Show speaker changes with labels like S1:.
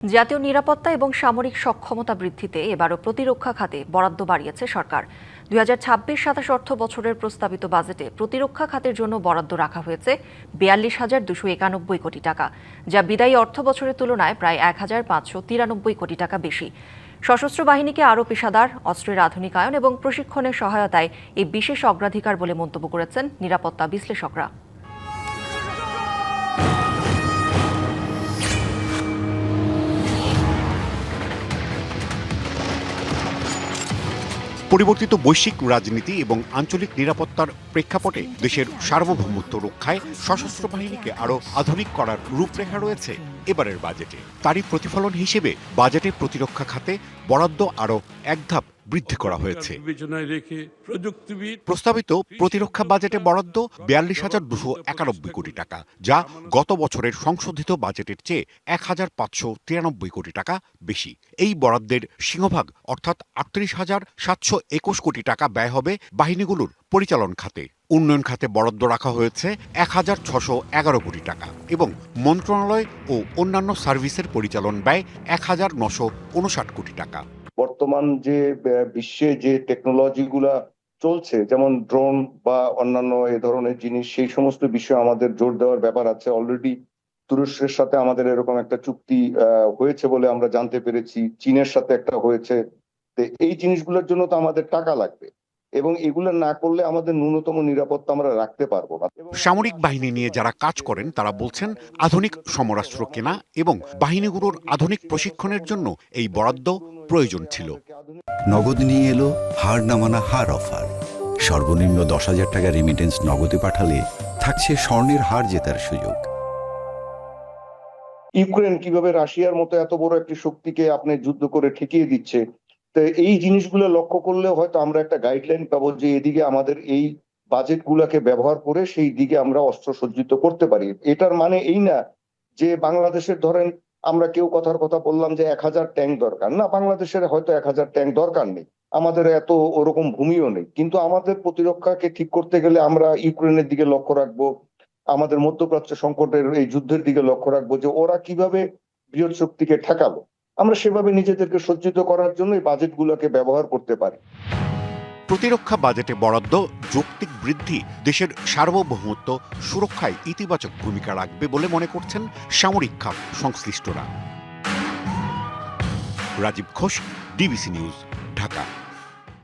S1: জাতীয় নিরাপত্তা এবং সামরিক সক্ষমতা বৃদ্ধিতে এবারও প্রতিরক্ষা খাতে বরাদ্দ বাড়িয়েছে সরকার। ২০২৬-২৭ অর্থ বছরের প্রস্তাবিত বাজেটে প্রতিরক্ষা খাতের জন্য বরাদ্দ রাখা হয়েছে ৪২,২৯১ কোটি টাকা, যা বিদায়ী অর্থ বছরের তুলনায় প্রায় ১,৫৯৩ কোটি টাকা বেশি। সশস্ত্র বাহিনীকে আরও পেশাদার, অস্ত্রের আধুনিকায়ন এবং প্রশিক্ষণের সহায়তায় এই বিশেষ অগ্রাধিকার বলে মন্তব্য করেছেন নিরাপত্তা বিশ্লেষকরা।
S2: পরিবর্তিত বৈশ্বিক রাজনীতি এবং আঞ্চলিক নিরাপত্তার প্রেক্ষাপটে দেশের সার্বভৌমত্ব রক্ষায় সশস্ত্র বাহিনীকে আরও আধুনিক করার রূপরেখা রয়েছে এবারের বাজেটে। তারই প্রতিফলন হিসেবে বাজেটে প্রতিরক্ষা খাতে বরাদ্দ আরও এক ধাপ বৃদ্ধি করা হয়েছে। প্রস্তাবিত প্রতিরক্ষা বাজেটে বরাদ্দ ৪২,২৯১ কোটি টাকা, যা গত বছরের সংশোধিত বাজেটের চেয়ে ১,৫৯৩ কোটি টাকা বেশি। এই বরাদ্দের সিংহভাগ অর্থাৎ ৩৮,৭২১ কোটি টাকা ব্যয় হবে বাহিনীগুলোর পরিচালন খাতে। উন্নয়ন খাতে বরাদ্দ রাখা হয়েছে ১,৬১১ কোটি টাকা এবং মন্ত্রণালয় ও অন্যান্য সার্ভিসের পরিচালন ব্যয় ১,৯৫৯ কোটি টাকা।
S3: বর্তমান যে বিশ্বে যে টেকনোলজিগুলা চলছে, যেমন ড্রোন বা অন্যান্য এ ধরনের জিনিস, সেই সমস্ত বিষয়ে আমাদের জোর দেওয়ার ব্যাপার আছে। অলরেডি তুরস্কের সাথে আমাদের এরকম একটা চুক্তি হয়েছে বলে আমরা জানতে পেরেছি, চীনের সাথে একটা হয়েছে। তো এই জিনিসগুলোর জন্য তো আমাদের টাকা লাগবে এবং এগুলো না করলে আমাদের ন্যূনতম নিরাপত্তা আমরা রাখতে পারবো না।
S2: সামরিক বাহিনী নিয়ে যারা কাজ করেন তারা বলছেন, আধুনিক সমরাস্ত্র কেনা এবং বাহিনীগুলোর আধুনিক প্রশিক্ষণের জন্য এই বরাদ্দ প্রয়োজন ছিল।
S4: নগদ নিয়ে এলো হার না মানা হার অফার। সর্বনিম্ন ১০,০০০ টাকা রেমিটেন্স নগদে পাঠালে থাকছে স্বর্ণের হার জেতার সুযোগ।
S3: ইউক্রেন কিভাবে রাশিয়ার মতো এত বড় একটি শক্তিকে আপনি যুদ্ধ করে ঠেকিয়ে দিচ্ছে, তো এই জিনিসগুলো লক্ষ্য করলে হয়তো আমরা একটা গাইডলাইন পাবো যে এদিকে আমাদের এই বাজেট গুলাকে ব্যবহার করে সেই দিকে আমরা অস্ত্র সজ্জিত করতে পারি। এটার মানে এই না যে বাংলাদেশের ধরেন আমরা কেউ কথার কথা বললাম যে ১,০০০ ট্যাঙ্ক দরকার, না, বাংলাদেশের হয়তো ১,০০০ ট্যাঙ্ক দরকার নেই, আমাদের এত ওরকম ভূমিও নেই। কিন্তু আমাদের প্রতিরক্ষাকে ঠিক করতে গেলে আমরা ইউক্রেনের দিকে লক্ষ্য রাখবো, আমাদের মধ্যপ্রাচ্য সংকটের এই যুদ্ধের দিকে লক্ষ্য রাখবো যে ওরা কিভাবে বৃহৎ শক্তিকে ঠেকাবো। আমরা সেভাবে নিজেদেরকে সজ্জিত করার জন্য এই বাজেটগুলোকে ব্যবহার করতে পারি।
S2: প্রতিরক্ষা বাজেটে বরাদ্দ যৌক্তিক বৃদ্ধি দেশের সার্বভৌমত্ব সুরক্ষায় ইতিবাচক ভূমিকা রাখবে বলে মনে করছেন সামরিক খাত সংশ্লিষ্টরা। Rajiv Ghosh, DBC news, Dhaka.